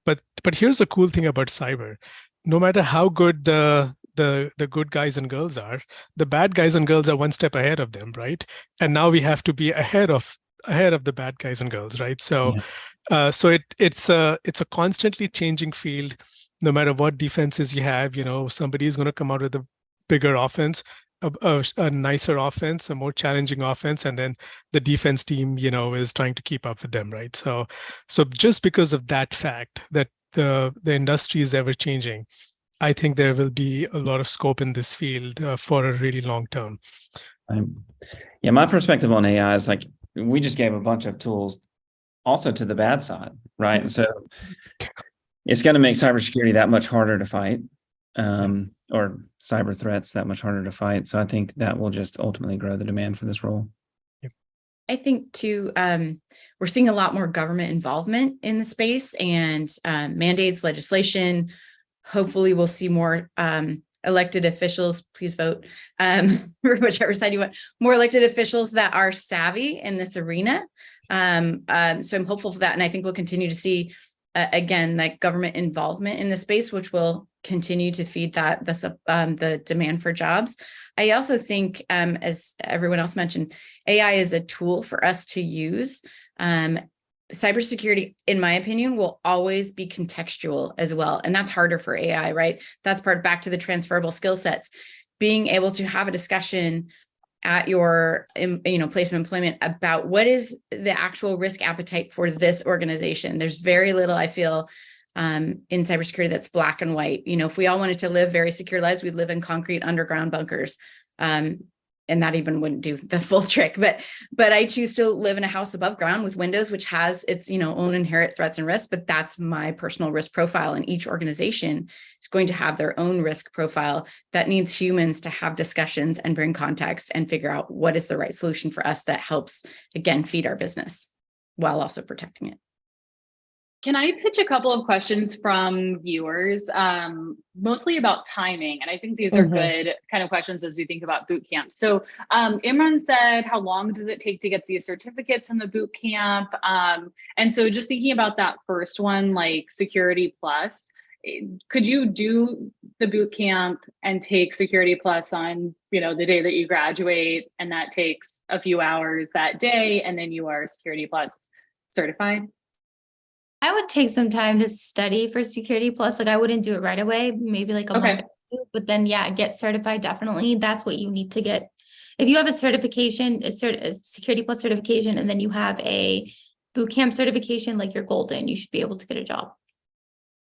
But here's the cool thing about cyber. No matter how good the good guys and girls are, the bad guys and girls are one step ahead of them, right? And now we have to be ahead of the bad guys and girls, right? So, it's a constantly changing field. No matter what defenses you have, somebody is going to come out with a bigger offense, a nicer offense, a more challenging offense, and then the defense team, is trying to keep up with them, right? So just because of that fact that the industry is ever changing, I think there will be a lot of scope in this field for a really long term. Yeah, my perspective on AI is like we just gave a bunch of tools also to the bad side, right? So it's going to make cybersecurity that much harder to fight, or cyber threats that much harder to fight. So I think that will just ultimately grow the demand for this role. I think too, we're seeing a lot more government involvement in the space and mandates, legislation. Hopefully we'll see more elected officials, please vote for whichever side you want, more elected officials that are savvy in this arena. So I'm hopeful for that. And I think we'll continue to see, again, like government involvement in the space, which will continue to feed the demand for jobs. I also think, as everyone else mentioned, AI is a tool for us to use. Cybersecurity, in my opinion, will always be contextual as well. And that's harder for AI, right? That's back to the transferable skill sets. Being able to have a discussion at your place of employment about what is the actual risk appetite for this organization. There's very little, I feel, in cybersecurity that's black and white. If we all wanted to live very secure lives, we'd live in concrete underground bunkers. And and that even wouldn't do the full trick, but I choose to live in a house above ground with windows, which has its, own inherent threats and risks, but that's my personal risk profile. And each organization is going to have their own risk profile that needs humans to have discussions and bring context and figure out what is the right solution for us that helps, again, feed our business while also protecting it. Can I pitch a couple of questions from viewers, mostly about timing? And I think these are good kind of questions as we think about boot camp. So Imran said, how long does it take to get these certificates in the boot camp? And so just thinking about that first one, like Security Plus, could you do the boot camp and take Security Plus on, the day that you graduate, and that takes a few hours that day, and then you are Security Plus certified? I would take some time to study for Security Plus. Like I wouldn't do it right away, maybe like a month or two, but then get certified. Definitely. That's what you need to get. If you have a certification, a Security Plus certification, and then you have a boot camp certification, like you're golden, you should be able to get a job.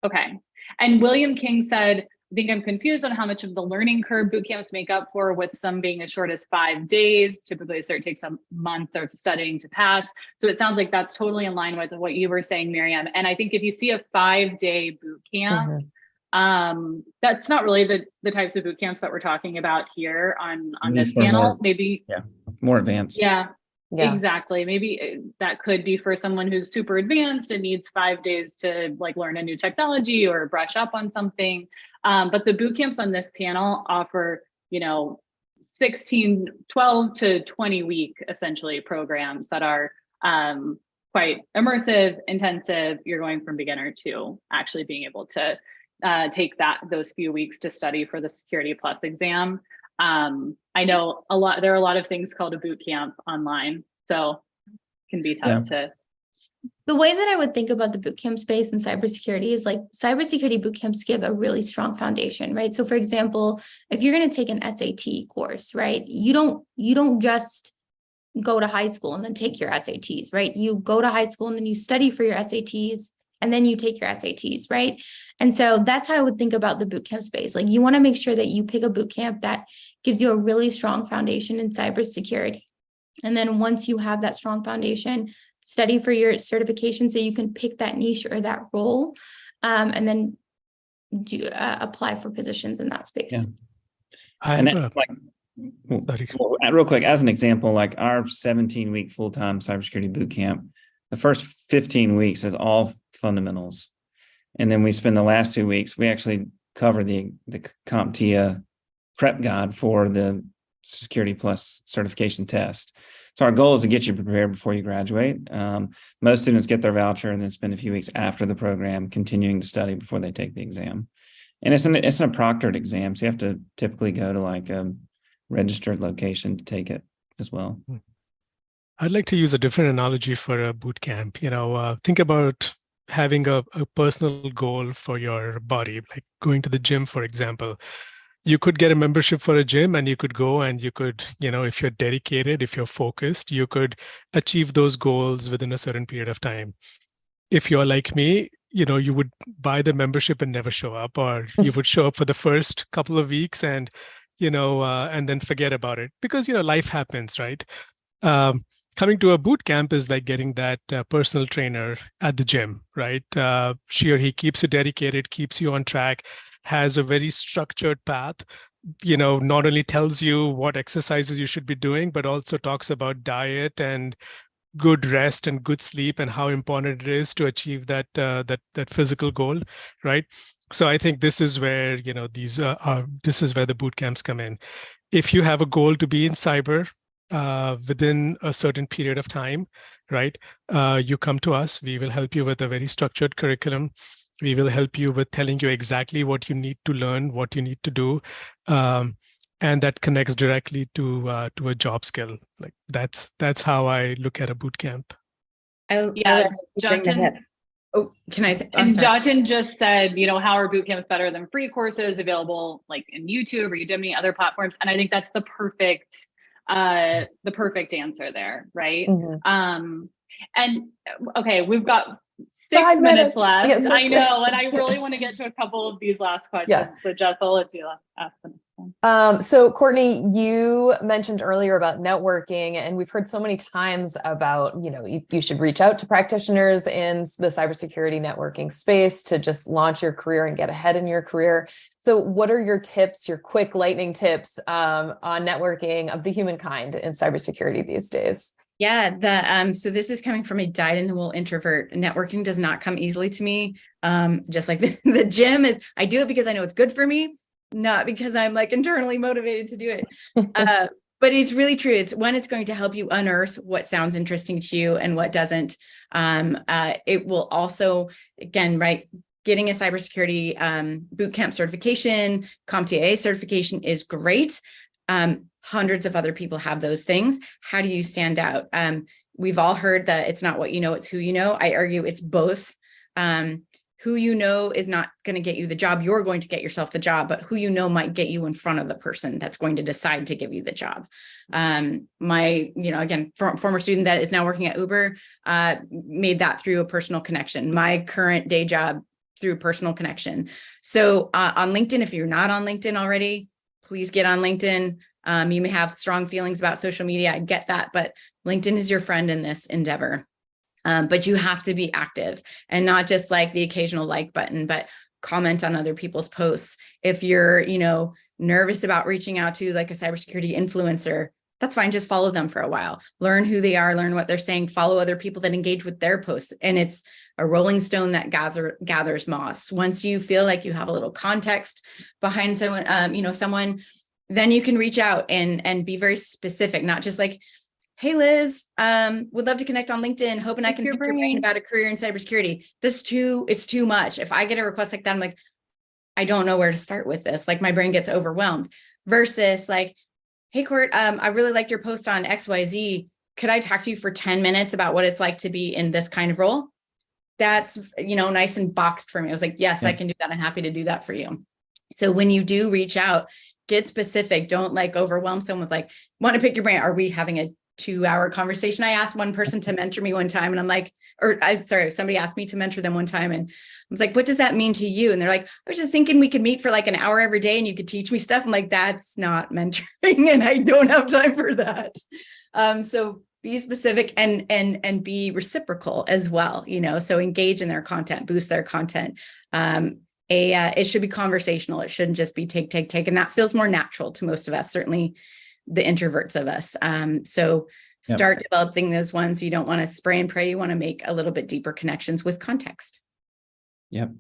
Okay. And William King said, I think I'm confused on how much of the learning curve boot camps make up for, with some being as short as 5 days. Typically, a cert takes a month of studying to pass. So it sounds like that's totally in line with what you were saying, Miriam. And I think if you see a 5-day boot camp, that's not really the types of boot camps that we're talking about here on this panel. Maybe more advanced. Yeah, exactly. Maybe that could be for someone who's super advanced and needs 5 days to like learn a new technology or brush up on something. But the boot camps on this panel offer, 12 to 20 week essentially programs that are quite immersive, intensive. You're going from beginner to actually being able to take those few weeks to study for the Security Plus exam. I know there are a lot of things called a boot camp online, so it can be tough to. The way that I would think about the bootcamp space in cybersecurity is like cybersecurity bootcamps give a really strong foundation, right? So for example, if you're going to take an SAT course, right, you don't just go to high school and then take your SATs, right? You go to high school and then you study for your SATs and then you take your SATs, right? And so that's how I would think about the bootcamp space. Like you want to make sure that you pick a bootcamp that gives you a really strong foundation in cybersecurity. And then once you have that strong foundation, study for your certification so you can pick that niche or that role, and then apply for positions in that space. Yeah. Real quick, as an example, like our 17-week full-time cybersecurity boot camp, the first 15 weeks is all fundamentals. And then we spend the last 2 weeks, we actually cover the CompTIA prep guide for the Security Plus certification test. So our goal is to get you prepared before you graduate. Most students get their voucher and then spend a few weeks after the program continuing to study before they take the exam. And it's a proctored exam, so you have to typically go to like a registered location to take it as well. I'd like to use a different analogy for a boot camp. Think about having a personal goal for your body, like going to the gym, for example. You could get a membership for a gym and you could go and you could, if you're dedicated, if you're focused, you could achieve those goals within a certain period of time. If you're like me, you would buy the membership and never show up, or you would show up for the first couple of weeks and, and then forget about it because, life happens, right? Coming to a boot camp is like getting that personal trainer at the gym, right? She or he keeps you dedicated, keeps you on track, has a very structured path, not only tells you what exercises you should be doing, but also talks about diet and good rest and good sleep and how important it is to achieve that physical goal, right? So I think this is where, this is where the boot camps come in. If you have a goal to be in cyber within a certain period of time, right? You come to us, we will help you with a very structured curriculum. We will help you with telling you exactly what you need to learn, what you need to do. And that connects directly to a job skill. Like that's how I look at a boot camp. Jatin. Oh, can I say? And Jatin just said, how are boot camps better than free courses available like in YouTube or Udemy, other platforms? And I think that's the perfect answer there, right? And okay, we've got 6 minutes left. Yes, I know, and I really want to get to a couple of these last questions. So Jess, I'll let you ask them. So Courtney, you mentioned earlier about networking, and we've heard so many times about, you should reach out to practitioners in the cybersecurity networking space to just launch your career and get ahead in your career. So what are your tips, your quick lightning tips on networking of the humankind in cybersecurity these days? Yeah, so this is coming from a dyed-in-the-wool introvert. Networking does not come easily to me. Just like the gym is, I do it because I know it's good for me, not because I'm like internally motivated to do it. But it's really true. It's going to help you unearth what sounds interesting to you and what doesn't. It will also, again, right, getting a cybersecurity bootcamp certification, CompTIA certification is great. Hundreds of other people have those things. How do you stand out? We've all heard that it's not what you know, it's who you know. I argue it's both. Who you know is not going to get you the job. You're going to get yourself the job, but who you know might get you in front of the person that's going to decide to give you the job. Again, former student that is now working at Uber, made that through a personal connection. My current day job through personal connection. So on LinkedIn, if you're not on LinkedIn already, please get on LinkedIn. You may have strong feelings about social media. I get that, but LinkedIn is your friend in this endeavor. But you have to be active and not just like the occasional like button, but comment on other people's posts. If you're, nervous about reaching out to like a cybersecurity influencer, that's fine. Just follow them for a while, learn who they are, learn what they're saying, follow other people that engage with their posts. And it's a rolling stone that gathers moss. Once you feel like you have a little context behind someone, someone, then you can reach out and be very specific, not just like, hey, Liz, would love to connect on LinkedIn, hoping I can pick your brain about a career in cybersecurity. It's too much. If I get a request like that, I'm like, I don't know where to start with this. Like my brain gets overwhelmed versus like, hey, Court, I really liked your post on XYZ. Could I talk to you for 10 minutes about what it's like to be in this kind of role? That's, nice and boxed for me. I was like, yes, I can do that. I'm happy to do that for you. So when you do reach out, get specific. Don't like overwhelm someone with like, want to pick your brain. Are we having a 2-hour conversation? I asked one person to mentor me one time and I'm like, somebody asked me to mentor them one time. And I was like, what does that mean to you? And they're like, I was just thinking we could meet for like an hour every day and you could teach me stuff. I'm like, that's not mentoring and I don't have time for that. So be specific and be reciprocal as well, so engage in their content, boost their content. It should be conversational. It shouldn't just be take. And that feels more natural to most of us, certainly the introverts of us. So start developing those ones. You don't want to spray and pray. You want to make a little bit deeper connections with context. Yep.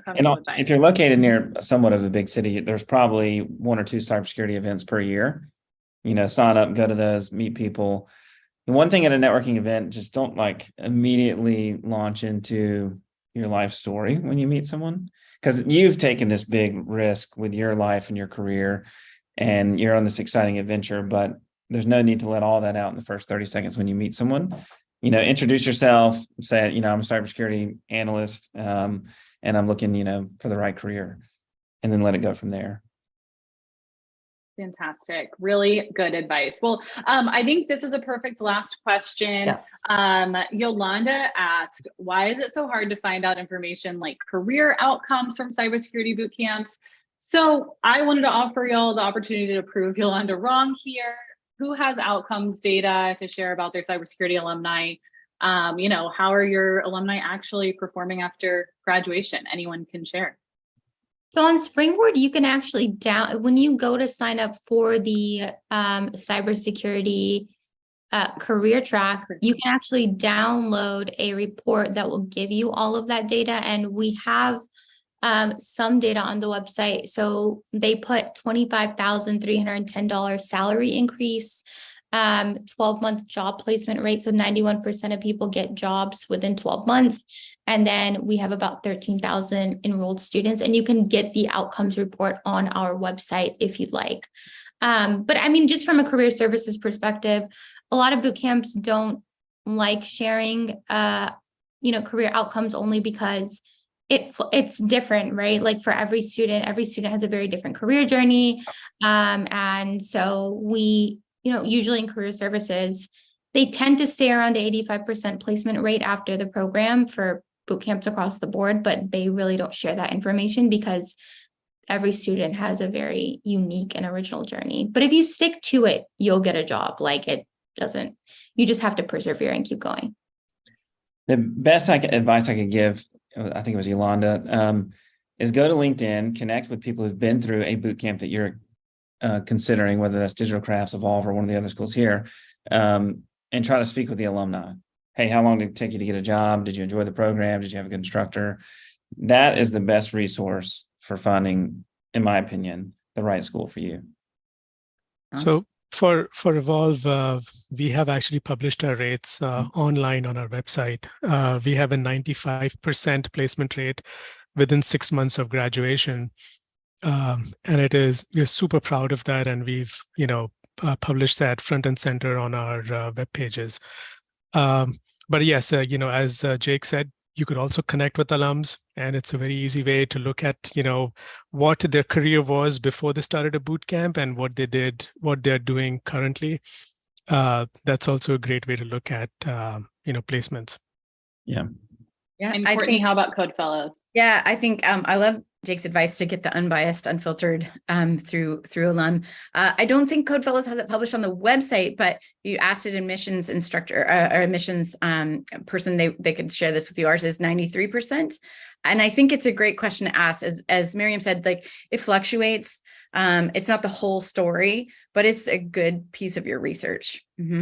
And if you're located near somewhat of a big city, there's probably 1 or 2 cybersecurity events per year. Sign up, go to those, meet people. And one thing at a networking event, just don't like immediately launch into your life story when you meet someone, because you've taken this big risk with your life and your career and you're on this exciting adventure, but there's no need to let all that out in the first 30 seconds when you meet someone. Introduce yourself, say, I'm a cybersecurity analyst, and I'm looking, for the right career, and then let it go from there. Fantastic. Really good advice. Well, I think this is a perfect last question. Yes. Yolanda asked, why is it so hard to find out information like career outcomes from cybersecurity boot camps? So I wanted to offer y'all the opportunity to prove Yolanda wrong here. Who has outcomes data to share about their cybersecurity alumni? How are your alumni actually performing after graduation? Anyone can share. So on Springboard, you can actually when you go to sign up for the cybersecurity career track, you can actually download a report that will give you all of that data. And we have some data on the website. So they put $25,310 salary increase, 12-month job placement rate. So 91% of people get jobs within 12 months. And then we have about 13,000 enrolled students, and you can get the outcomes report on our website if you'd like. But I mean, just from a career services perspective, a lot of boot camps don't like sharing, career outcomes only because it's different, right? Like for every student has a very different career journey. And so we, usually in career services, they tend to stay around the 85% placement rate after the program for boot camps across the board, but they really don't share that information because every student has a very unique and original journey. But if you stick to it, you'll get a job. Like it doesn't, you just have to persevere and keep going. The best advice I could give, I think it was Yolanda, is go to LinkedIn, connect with people who've been through a boot camp that you're considering, whether that's Digital Crafts, Evolve, or one of the other schools here, and try to speak with the alumni. Hey, how long did it take you to get a job? Did you enjoy the program? Did you have a good instructor? That is the best resource for finding, in my opinion, the right school for you. So for Evolve, we have actually published our rates online on our website. We have a 95% placement rate within 6 months of graduation. And we're super proud of that. And we've, published that front and center on our web pages. But yes, as Jake said, you could also connect with alums, and it's a very easy way to look at, what their career was before they started a boot camp and what they did, what they're doing currently. That's also a great way to look at, placements. Yeah. Yeah. And I Courtney, think, how about Code Fellows? yeah, I think I love Jake's advice to get the unbiased, unfiltered through alum. I don't think Code Fellows has it published on the website, but you asked an admissions instructor or admissions person, they could share this with you. Ours is 93%. And I think it's a great question to ask. As Miriam said, like it fluctuates. It's not the whole story, but it's a good piece of your research. Mm-hmm.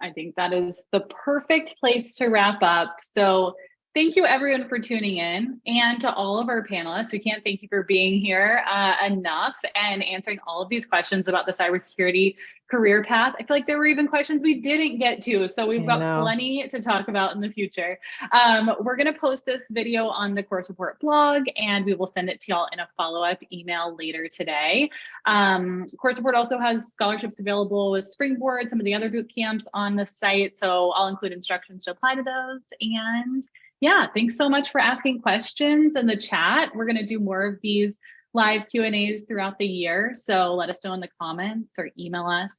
I think that is the perfect place to wrap up. So thank you everyone for tuning in, and to all of our panelists. We can't thank you for being here enough and answering all of these questions about the cybersecurity career path. I feel like there were even questions we didn't get to, so we've got plenty to talk about in the future. We're going to post this video on the Course Report blog, and we will send it to y'all in a follow-up email later today. Course Report also has scholarships available with Springboard, some of the other boot camps on the site, so I'll include instructions to apply to those. And yeah, thanks so much for asking questions in the chat. We're going to do more of these live Q&As throughout the year. So let us know in the comments or email us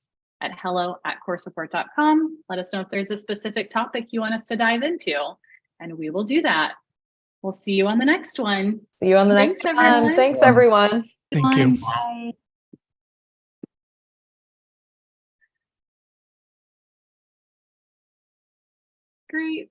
at hello@coursereport.com. Let us know if there's a specific topic you want us to dive into, and we will do that. We'll see you on the next one. See you on the next one. Thanks, everyone. Thank you. Bye. Great.